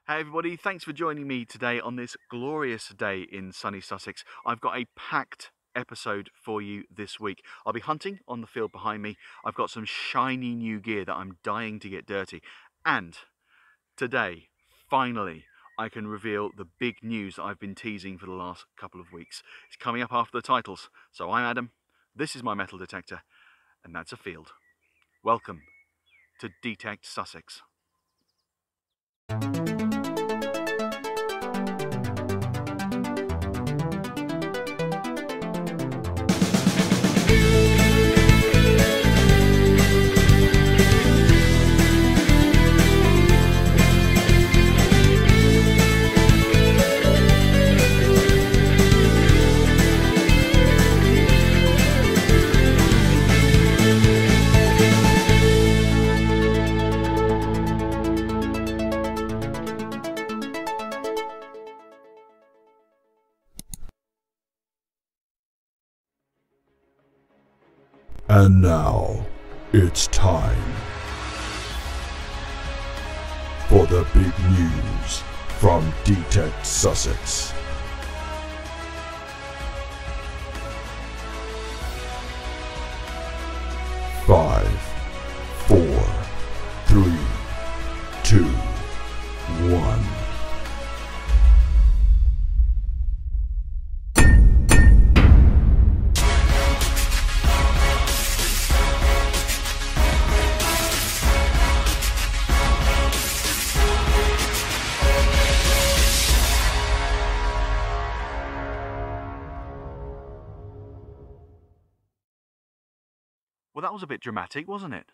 Hey everybody, thanks for joining me today on this glorious day in sunny Sussex. I've got a packed episode for you this week. I'll be hunting on the field behind me. I've got some shiny new gear that I'm dying to get dirty. And today, finally, I can reveal the big news that I've been teasing for the last couple of weeks. It's coming up after the titles. So I'm Adam, this is my metal detector, and that's a field. Welcome to D-Tekt Sussex. And now, it's time for the big news from D-Tekt Sussex. Five, 4, 3, 2, 1. Well, that was a bit dramatic, wasn't it?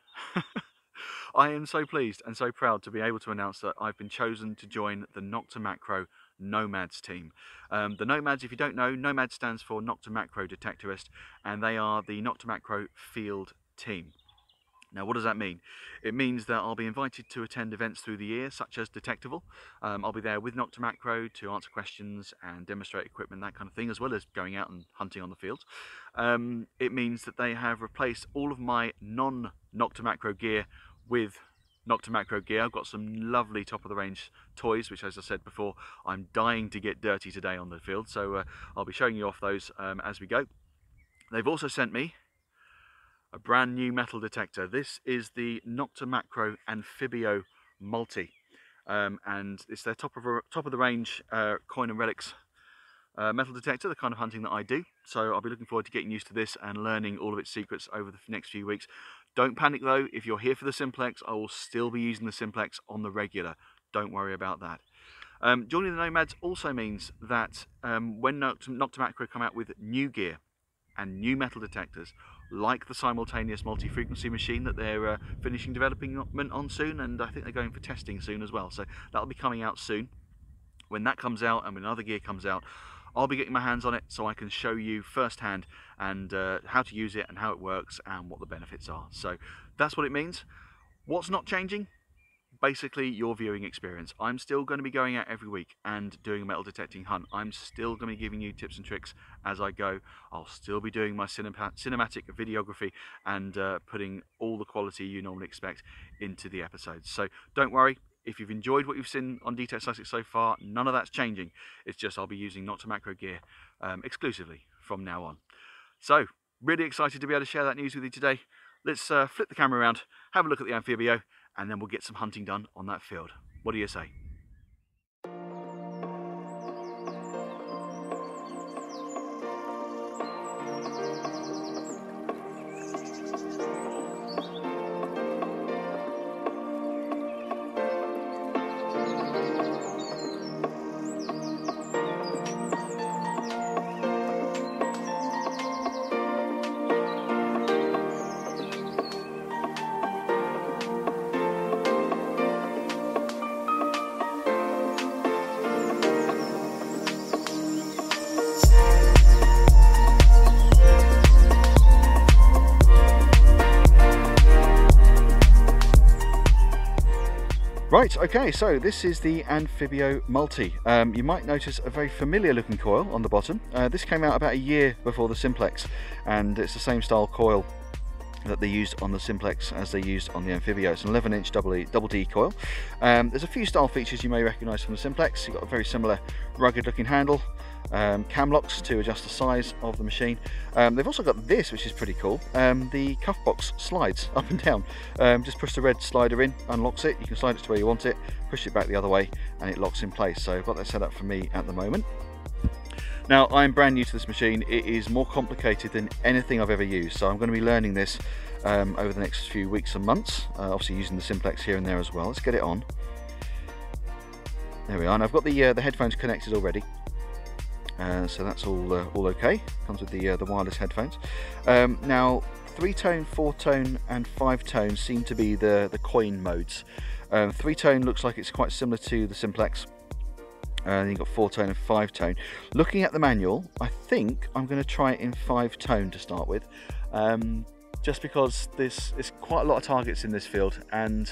I am so pleased and so proud to be able to announce that I've been chosen to join the Nokta Makro Nomads team. The Nomads, if you don't know, Nomad stands for Nokta Makro Detectorist, and they are the Nokta Makro field team. Now, what does that mean? It means that I'll be invited to attend events through the year, such as Detectival. I'll be there with Nokta Makro to answer questions and demonstrate equipment, that kind of thing, as well as going out and hunting on the fields. It means that they have replaced all of my non-Nokta Makro gear with Nokta Makro gear. I've got some lovely top-of-the-range toys, which, as I said before, I'm dying to get dirty today on the field, so I'll be showing you off those as we go. They've also sent me a brand new metal detector. This is the Nokta Makro Amphibio Multi, and it's their top of the range coin and relics metal detector, the kind of hunting that I do. So I'll be looking forward to getting used to this and learning all of its secrets over the next few weeks. Don't panic though, if you're here for the simplex, I will still be using the simplex on the regular. Don't worry about that. Joining the Nomads also means that when Nokta Makro come out with new gear and new metal detectors, like the simultaneous multi-frequency machine that they're finishing development on soon, and I think they're going for testing soon as well, so that'll be coming out soon. When that comes out and when other gear comes out, I'll be getting my hands on it so I can show you firsthand and how to use it and how it works and what the benefits are. So that's what it means. What's not changing? Basically your viewing experience. I'm still going to be going out every week and doing a metal detecting hunt. I'm still going to be giving you tips and tricks as I go. I'll still be doing my cinematic videography and putting all the quality you normally expect into the episodes. So don't worry, if you've enjoyed what you've seen on D-Tekt Sussex so far, none of that's changing. It's just I'll be using Nokta Makro gear exclusively from now on. So really excited to be able to share that news with you today. Let's flip the camera around, have a look at the Amphibio, and then we'll get some hunting done on that field. What do you say? Right, okay, so this is the Amphibio Multi. You might notice a very familiar looking coil on the bottom. This came out about a year before the Simplex, and it's the same style coil that they used on the Simplex as they used on the Amphibio. It's an 11-inch double D coil. There's a few style features you may recognise from the Simplex. You've got a very similar rugged looking handle, cam locks to adjust the size of the machine. They've also got this, which is pretty cool. The cuff box slides up and down. Just push the red slider in, unlocks it. You can slide it to where you want it, push it back the other way, and it locks in place. So I've got that set up for me at the moment. Now, I'm brand new to this machine. It is more complicated than anything I've ever used, so I'm going to be learning this over the next few weeks and months, obviously using the Simplex here and there as well. Let's get it on. There we are, and I've got the headphones connected already, so that's all okay. Comes with the wireless headphones. Now, 3-tone, 4-tone and 5-tone seem to be the coin modes. 3-tone looks like it's quite similar to the Simplex. Then you've got 4-tone and 5-tone. Looking at the manual, I think I'm going to try it in 5-tone to start with, just because there's quite a lot of targets in this field, and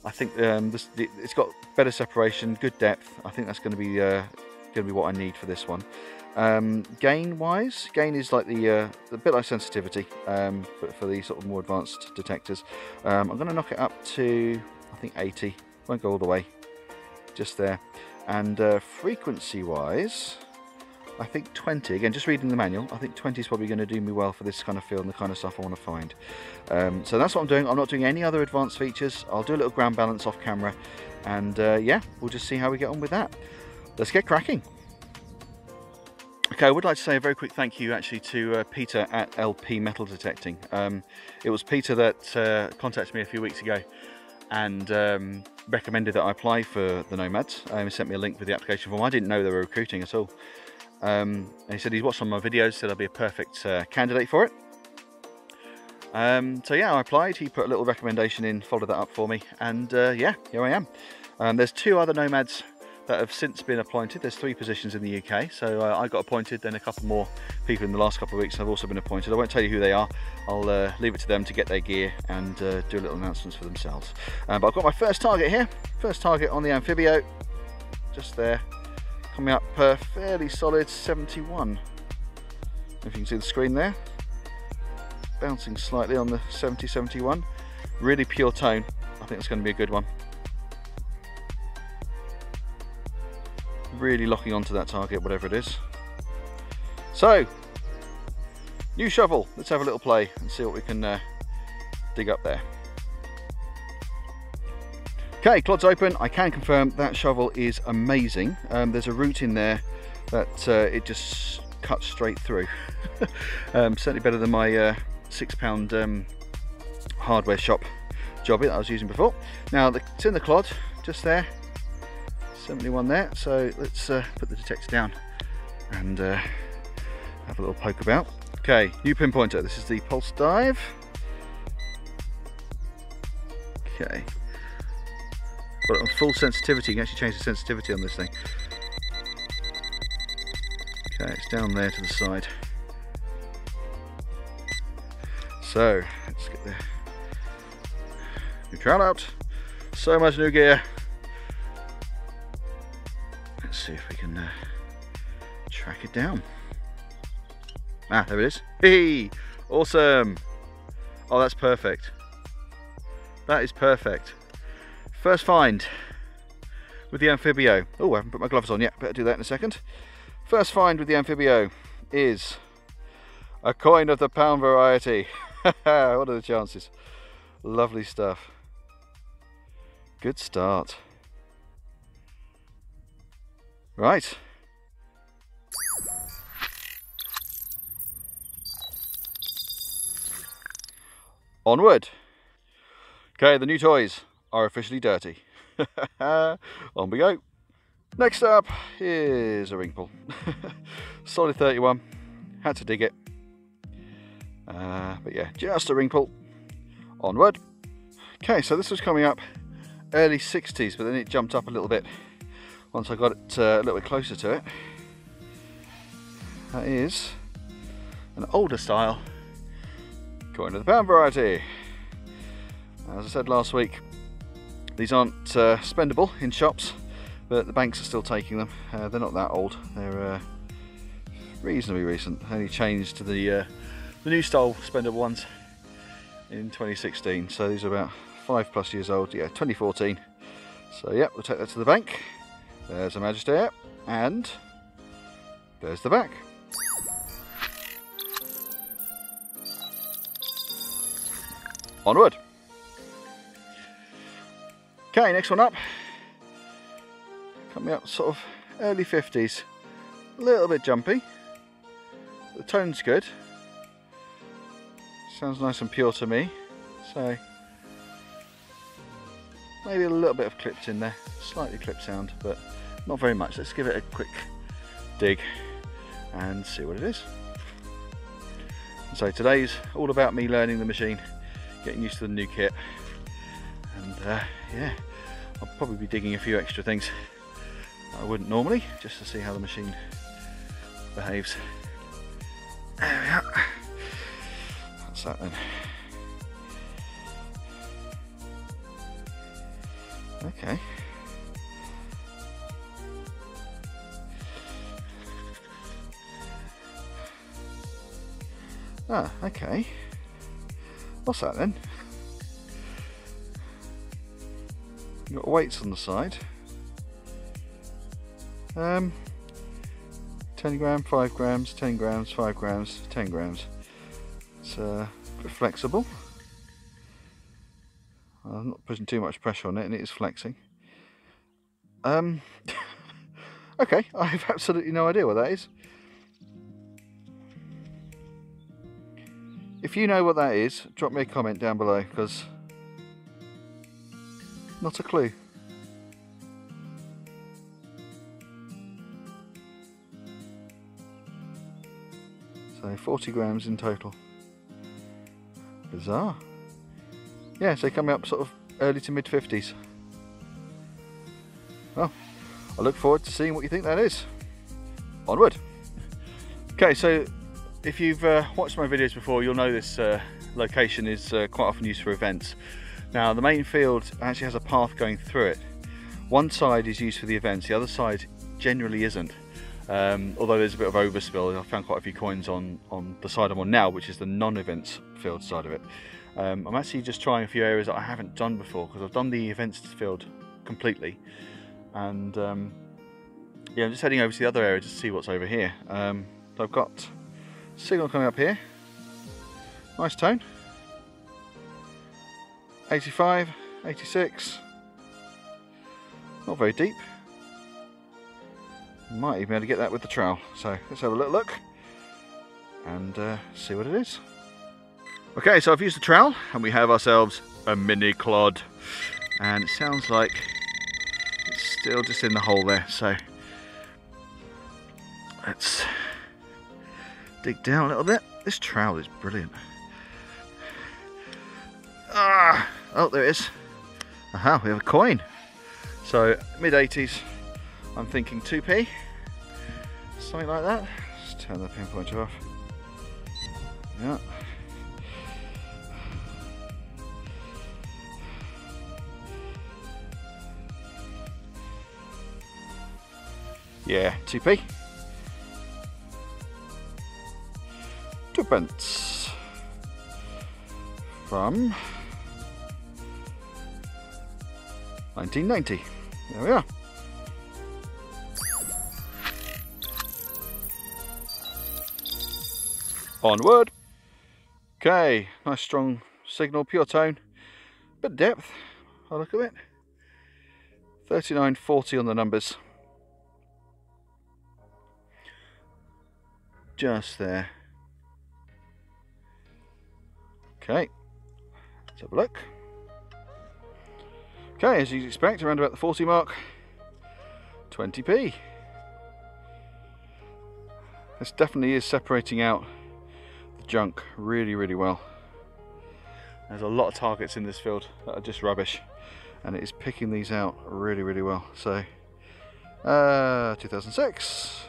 I think it's got better separation, good depth. I think that's going to be what I need for this one. Gain wise, gain is like the bit like sensitivity, but for the sort of more advanced detectors. I'm going to knock it up to, I think, 80. Won't go all the way, just there. And frequency wise, I think 20. Again, just reading the manual, I think 20 is probably going to do me well for this kind of field and the kind of stuff I want to find. So that's what I'm doing. I'm not doing any other advanced features. I'll do a little ground balance off camera, and yeah, we'll just see how we get on with that. Let's get cracking. Okay, I would like to say a very quick thank you actually to Peter at LP Metal Detecting. It was Peter that contacted me a few weeks ago and recommended that I apply for the Nomads. He sent me a link with the application form. I didn't know they were recruiting at all. And he said he's watched some of my videos, said I'd be a perfect candidate for it. So yeah, I applied. He put a little recommendation in, followed that up for me, and yeah, here I am. There's 2 other Nomads that have since been appointed. There's 3 positions in the UK, so I got appointed, then a couple more people in the last couple of weeks have also been appointed. I won't tell you who they are. I'll leave it to them to get their gear and do little announcements for themselves. But I've got my first target here, first target on the Amphibio, just there, coming up fairly solid 71. If you can see the screen there, bouncing slightly on the 70-71. Really pure tone. I think it's going to be a good one. Really locking onto that target, whatever it is. So, new shovel. Let's have a little play and see what we can dig up there. Okay, clod's open. I can confirm that shovel is amazing. There's a route in there that it just cuts straight through. Certainly better than my £6 hardware shop jobby that I was using before. Now, it's in the clod, just there. 71 there, so let's put the detector down and have a little poke about. Okay, new pinpointer. This is the pulse dive. Okay, got it on full sensitivity. You can actually change the sensitivity on this thing. Okay, it's down there to the side. So let's get the new trowel out. So much new gear. Let's see if we can track it down. Ah, there it is. Hey, awesome. Oh, that's perfect. That is perfect. First find with the Amphibio. Oh, I haven't put my gloves on yet. Better do that in a second. First find with the Amphibio is a coin of the pound variety. What are the chances? Lovely stuff. Good start. Right. Onward. Okay, the new toys are officially dirty. On we go. Next up is a ring pull. Solid 31. Had to dig it. But yeah, just a ring pull. Onward. Okay, so this was coming up early 60s, but then it jumped up a little bit once I got it a little bit closer to it. That is an older style coin of the pound variety. As I said last week, these aren't spendable in shops, but the banks are still taking them. They're not that old. They're reasonably recent. Only changed to the new style spendable ones in 2016. So these are about 5+ years old. Yeah, 2014. So yeah, we'll take that to the bank. There's a Magister, and there's the back. Onward. Okay, next one up. Coming up sort of early 50s. A little bit jumpy. The tone's good. Sounds nice and pure to me. So maybe a little bit of clips in there. Slightly clip sound, but not very much. Let's give it a quick dig and see what it is. So today's all about me learning the machine, getting used to the new kit, and yeah, I'll probably be digging a few extra things I wouldn't normally, just to see how the machine behaves. There we are. That's that then. Okay. Ah, okay. What's that then? You've got weights on the side. 10 gram, 5 grams, 10 grams, 5 grams, 10 grams. It's a bit flexible. I'm not putting too much pressure on it, and it is flexing. Okay, I have absolutely no idea what that is. If you know what that is, drop me a comment down below, because not a clue. So 40 grams in total. Bizarre. Yeah, so coming up sort of early to mid 50s. Well, I look forward to seeing what you think that is. Onward. Okay, so if you've watched my videos before, you'll know this location is quite often used for events. Now, the main field actually has a path going through it. One side is used for the events, the other side generally isn't. Although there's a bit of overspill. I found quite a few coins on the side I'm on now, which is the non-events field side of it. I'm actually just trying a few areas that I haven't done before, because I've done the events field completely, and yeah, I'm just heading over to the other area to see what's over here. So I've got signal coming up here, nice tone, 85, 86, not very deep. Might even be able to get that with the trowel, so let's have a little look and see what it is. Okay, so I've used the trowel and we have ourselves a mini clod, and it sounds like it's still just in the hole there, so let's dig down a little bit. This trowel is brilliant. Oh, there it is. Aha, we have a coin. So mid 80s, I'm thinking 2p, something like that. Let's turn the pinpointer off. Yeah. Yeah, 2p. 2p. From 1990. There we are. Onward. Okay, nice strong signal, pure tone, bit of depth. I'll look at it. 3940 on the numbers. Just there. Okay, let's have a look. Okay, as you'd expect, around about the 40 mark, 20p. This definitely is separating out the junk really, really well. There's a lot of targets in this field that are just rubbish, and it is picking these out really, really well. So, 2006,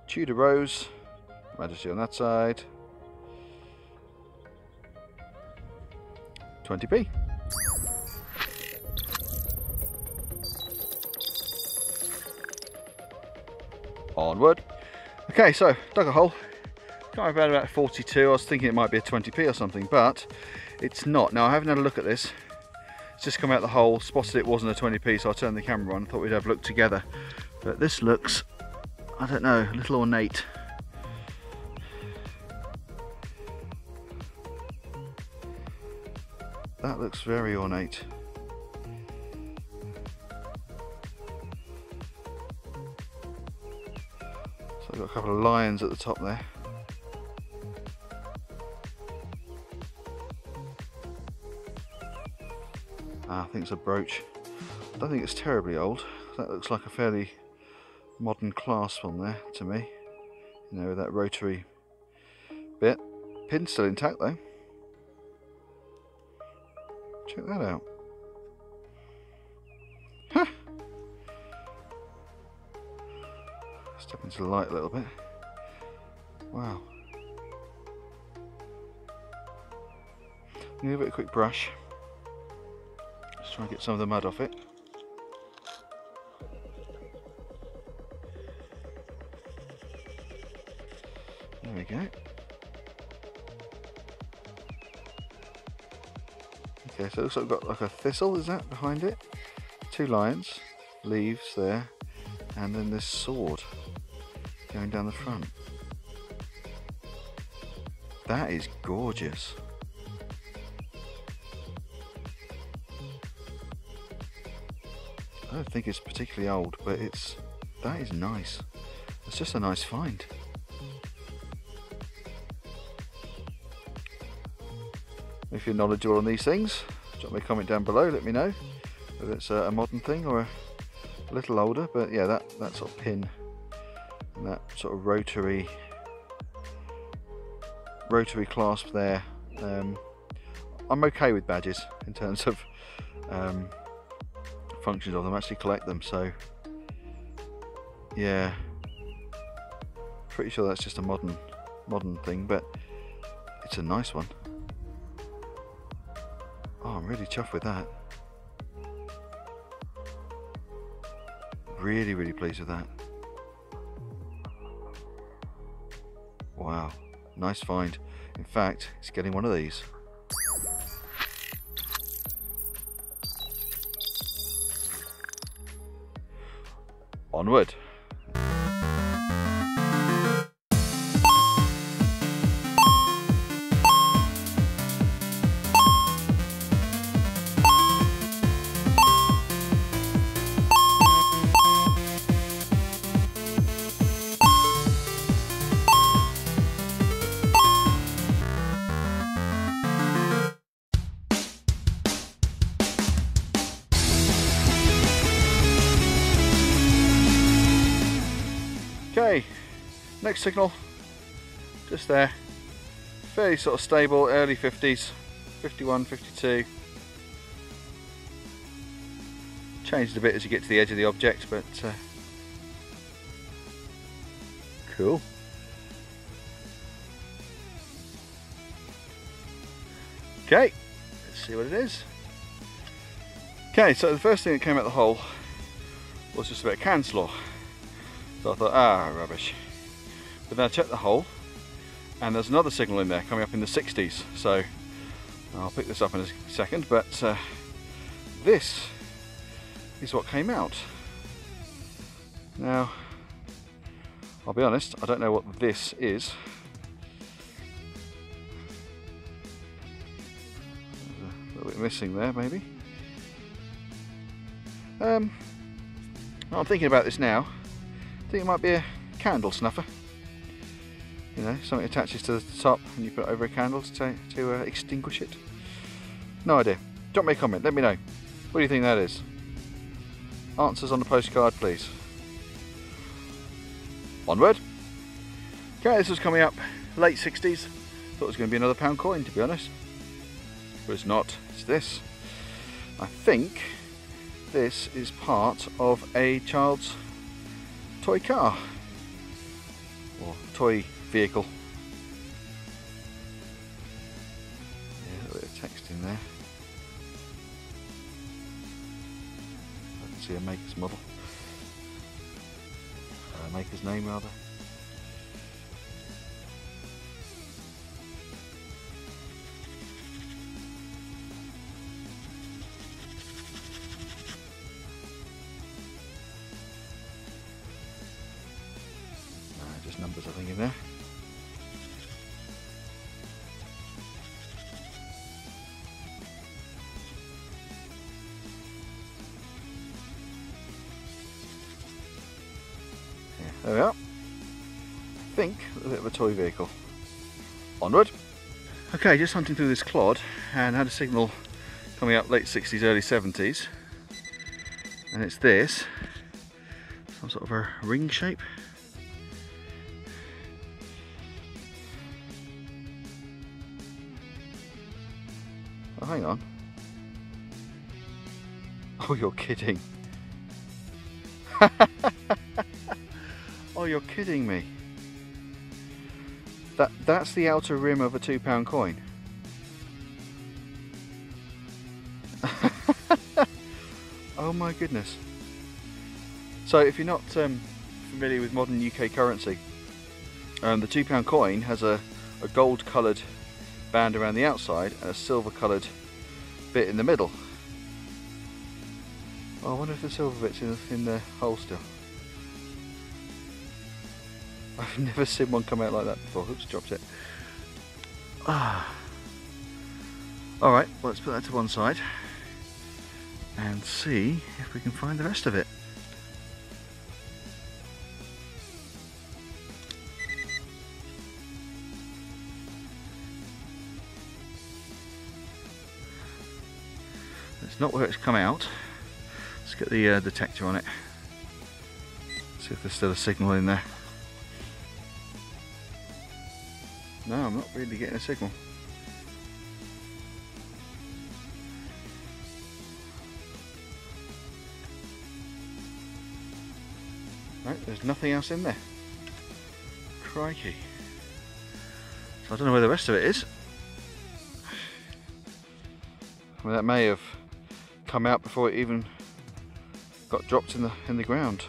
Tudor Rose, Majesty on that side, 20p. Onward. Okay, so dug a hole. Got about 42. I was thinking it might be a 20p or something, but it's not. Now I haven't had a look at this. It's just come out the hole, spotted it wasn't a 20p, so I turned the camera on, thought we'd have a look together. But this looks, I don't know, a little ornate. That looks very ornate. So I've got a couple of lions at the top there. I think it's a brooch. I don't think it's terribly old. That looks like a fairly modern clasp on there to me. You know, with that rotary bit. Pin's still intact though. Check that out. Huh. Step into the light a little bit. Wow. Give it a quick brush. Just try and get some of the mud off it. There we go. Okay, so it looks like we've got like a thistle, is that behind it? Two lions, leaves there, and then this sword going down the front. That is gorgeous. I don't think it's particularly old, but that is nice. It's just a nice find. If you're knowledgeable on these things, drop me a comment down below, let me know whether it's a modern thing or a little older. But yeah, that sort of pin and that sort of rotary clasp there. I'm okay with badges in terms of functions of them. I actually collect them, so yeah, pretty sure that's just a modern thing, but it's a nice one. Oh, I'm really chuffed with that. Really pleased with that. Wow, nice find. In fact, it's getting one of these. Onward. Okay, next signal, just there, fairly sort of stable, early 50s, 51, 52. Changed a bit as you get to the edge of the object, but cool. Okay, let's see what it is. Okay, so the first thing that came out the hole was just a bit of can slaw. So I thought, rubbish. But then I checked the hole, and there's another signal in there coming up in the 60s. So I'll pick this up in a second, but this is what came out. Now, I'll be honest, I don't know what this is. There's a little bit missing there, maybe. I'm thinking about this now. I think it might be a candle snuffer. You know, something attaches to the top and you put it over a candle to extinguish it. No idea. Drop me a comment, let me know. What do you think that is? Answers on the postcard, please. Onward. Okay, this was coming up late 60s. Thought it was going to be another £1 coin, to be honest. But it's not. It's this. I think this is part of a child's toy car or toy vehicle. Yeah, a little bit of text in there. I can see a maker's model, maker's name rather. numbers, I think, in there. Yeah, there we are. I think a bit of a toy vehicle. Onward. Okay, just hunting through this clod and had a signal coming up late 60s, early 70s. And it's this, some sort of a ring shape. Oh, hang on. Oh, you're kidding. Oh, you're kidding me. That's the outer rim of a £2 coin. Oh my goodness. So if you're not familiar with modern UK currency, the £2 coin has a gold coloured band around the outside and a silver coloured bit in the middle. Oh, I wonder if the silver bit's in the hole still. I've never seen one come out like that before. Oops, dropped it. Alright, well, let's put that to one side and see if we can find the rest of it. It's not where it's come out. Let's get the detector on it. See if there's still a signal in there. No, I'm not really getting a signal. No, there's nothing else in there. Crikey. So I don't know where the rest of it is. I mean, that may have come out before it even got dropped in the ground.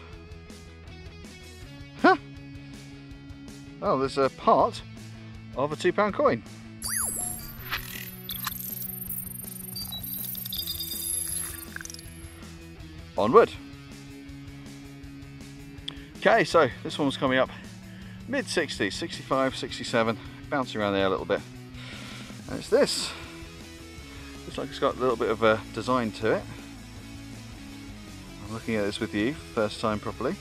Huh! Oh, there's a part of a £2 coin. Onward. Okay, so this one was coming up mid 60s, 65, 67, bouncing around there a little bit. And it's this. Looks like it's got a little bit of a design to it. I'm looking at this with you, first time properly.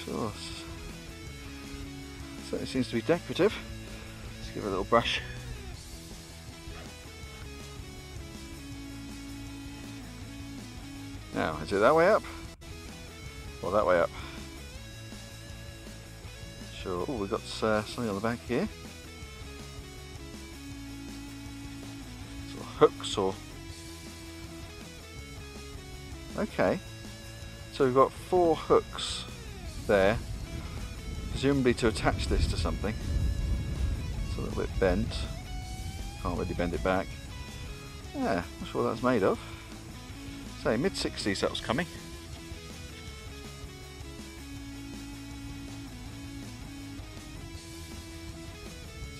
Sure. So it seems to be decorative. Let's give it a little brush. Now, is it that way up? Or that way up? Sure. Oh, we've got something on the back here. Sort of hooks or... Okay. So we've got 4 hooks there, presumably to attach this to something. It's a little bit bent. Can't really bend it back. Yeah, not sure what that's made of. So mid 60s that was coming.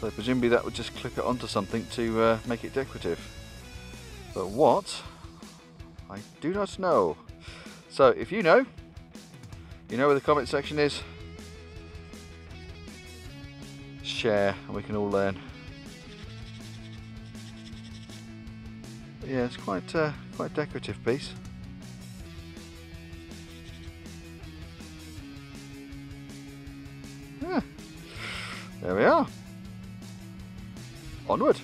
So presumably that would just clip it onto something to make it decorative. But what? I do not know. So if you know where the comment section is. Share and we can all learn. But yeah, it's quite decorative piece. Yeah. There we are. Onward.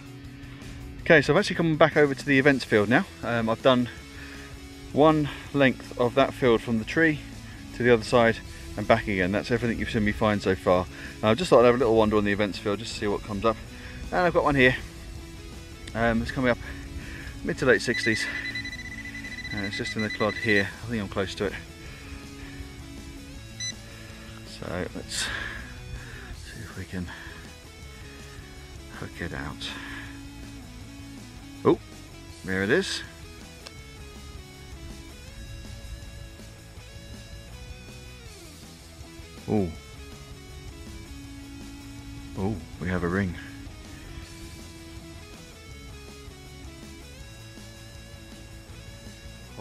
Okay, so I've actually come back over to the events field now. I've done one length of that field from the tree to the other side and back again. That's everything you've seen me find so far. I just thought I'd have a little wander on the events field just to see what comes up. And I've got one here. It's coming up mid to late 60s. And it's just in the clod here. I think I'm close to it. So let's see if we can hook it out. Oh, there it is. Oh, we have a ring.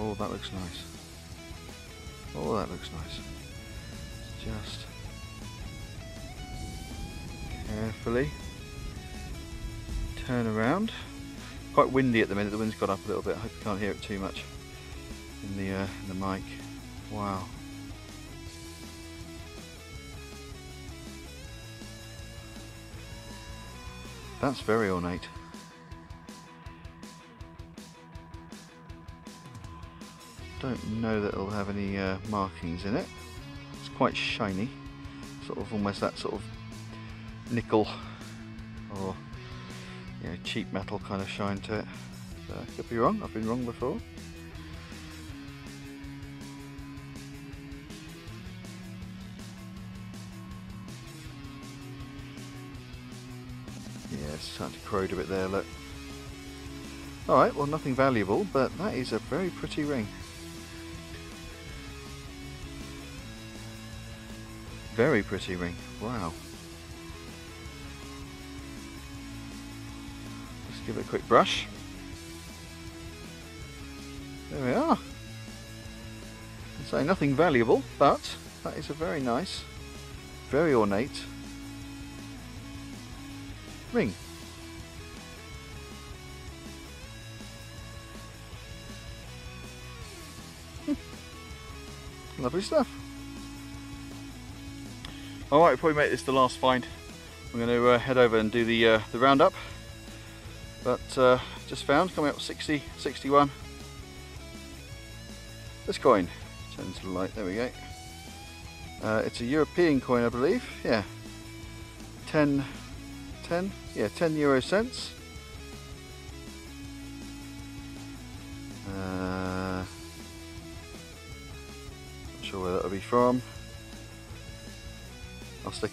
Oh, that looks nice. Oh, that looks nice. Just carefully turn around. Quite windy at the minute. The wind's got up a little bit. I hope you can't hear it too much in the mic. Wow. That's very ornate. Don't know that it'll have any markings in it. It's quite shiny, sort of almost that sort of nickel or cheap metal kind of shine to it. Could be wrong. I've been wrong before. Yeah, it's starting to corrode a bit there. Look. All right. Well, nothing valuable, but that is a very pretty ring. Very pretty ring. Wow. Let's give it a quick brush. There we are. So nothing valuable, but that is a very nice, very ornate ring. Lovely stuff. Alright, we'll probably make this the last find. I'm going to head over and do the roundup. But just found, coming up 60, 61. This coin, turn to the light, there we go. It's a European coin, I believe, yeah. 10 euro cents. Not sure where that'll be from. I'll stick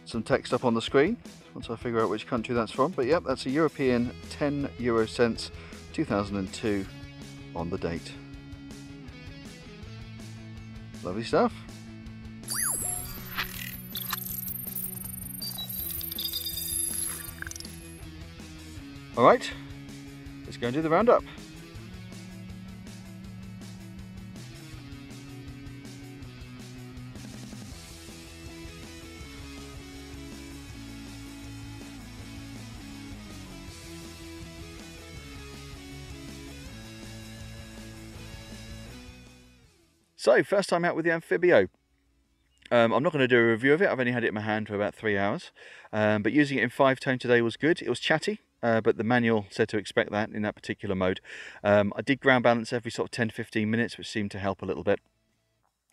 some text up on the screen once I figure out which country that's from. But yep, that's a European 10 euro cents, 2002 on the date. Lovely stuff. Alright, let's go and do the roundup. So, first time out with the Amphibio. I'm not going to do a review of it. I've only had it in my hand for about 3 hours. But using it in 5-tone today was good. It was chatty, but the manual said to expect that in that particular mode. I did ground balance every sort of 10-15 minutes, which seemed to help a little bit.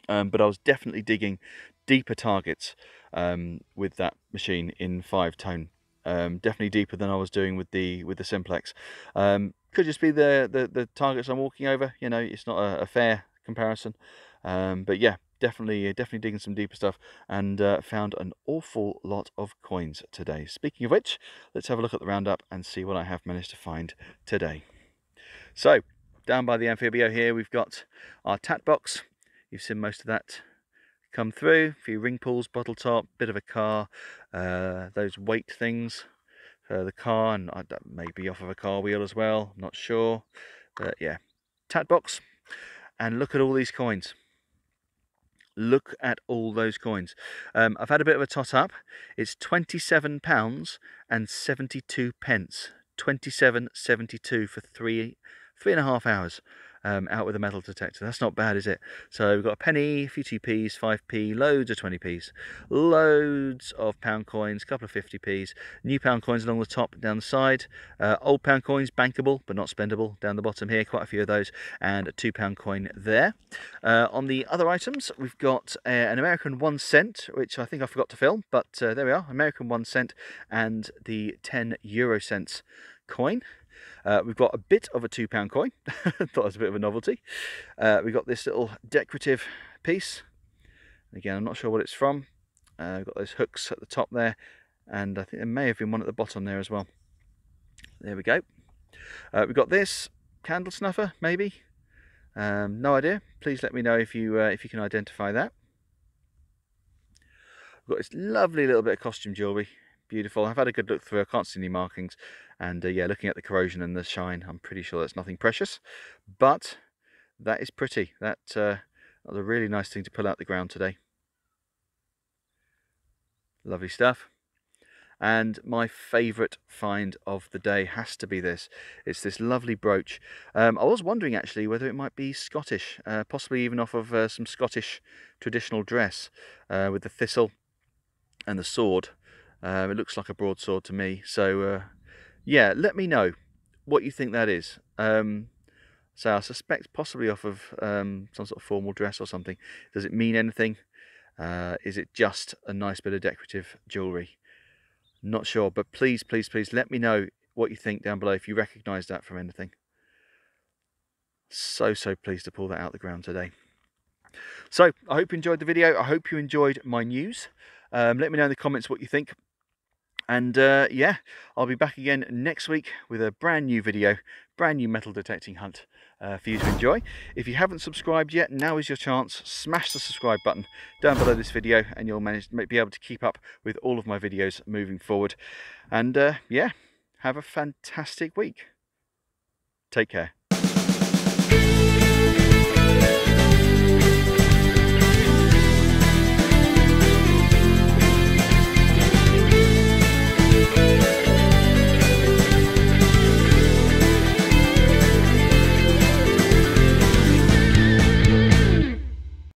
But I was definitely digging deeper targets with that machine in 5-tone. Definitely deeper than I was doing with the Simplex. Could just be the targets I'm walking over. You know, it's not a fair comparison, but yeah, definitely digging some deeper stuff, and found an awful lot of coins today. Speaking of which, let's have a look at the roundup and see what I have managed to find today. So down by the Amphibio here, we've got our tat box. You've seen most of that come through. A few ring pulls, bottle top, bit of a car, those weight things for the car, and maybe off of a car wheel as well, not sure, but yeah, tat box. And look at all these coins. Look at all those coins. I've had a bit of a tot up. It's £27 and 72 pence. 27.72 for 3.5 hours out with a metal detector. That's not bad, is it? So we've got a penny, a few 2p's, 5p, loads of 20p's, loads of pound coins, a couple of 50p's, new pound coins along the top, down the side, old pound coins, bankable but not spendable, down the bottom here, quite a few of those, and a £2 coin there. On the other items, we've got an American 1 cent, which I think I forgot to film, but there we are, American 1 cent, and the 10 euro cents coin. We've got a bit of a £2 coin. Thought it was a bit of a novelty. We've got this little decorative piece. Again, I'm not sure what it's from. We've got those hooks at the top there, and I think there may have been one at the bottom there as well. There we go. We've got this candle snuffer, maybe. No idea. Please let me know if you can identify that. We've got this lovely little bit of costume jewellery. Beautiful. I've had a good look through. I can't see any markings. And yeah, looking at the corrosion and the shine, I'm pretty sure that's nothing precious, but that is pretty. That was a really nice thing to pull out the ground today. Lovely stuff. And my favourite find of the day has to be this. It's this lovely brooch. I was wondering actually whether it might be Scottish, possibly even off of some Scottish traditional dress with the thistle and the sword. It looks like a broadsword to me. So yeah, let me know what you think that is. So I suspect possibly off of some sort of formal dress or something. Does it mean anything? Is it just a nice bit of decorative jewellery? Not sure, but please, please, please let me know what you think down below if you recognise that from anything. So pleased to pull that out of the ground today. So I hope you enjoyed the video. I hope you enjoyed my news. Let me know in the comments what you think. And yeah, I'll be back again next week with a brand new video, brand new metal detecting hunt for you to enjoy. If you haven't subscribed yet, now is your chance. Smash the subscribe button down below this video and you'll be able to keep up with all of my videos moving forward. And yeah, have a fantastic week. Take care.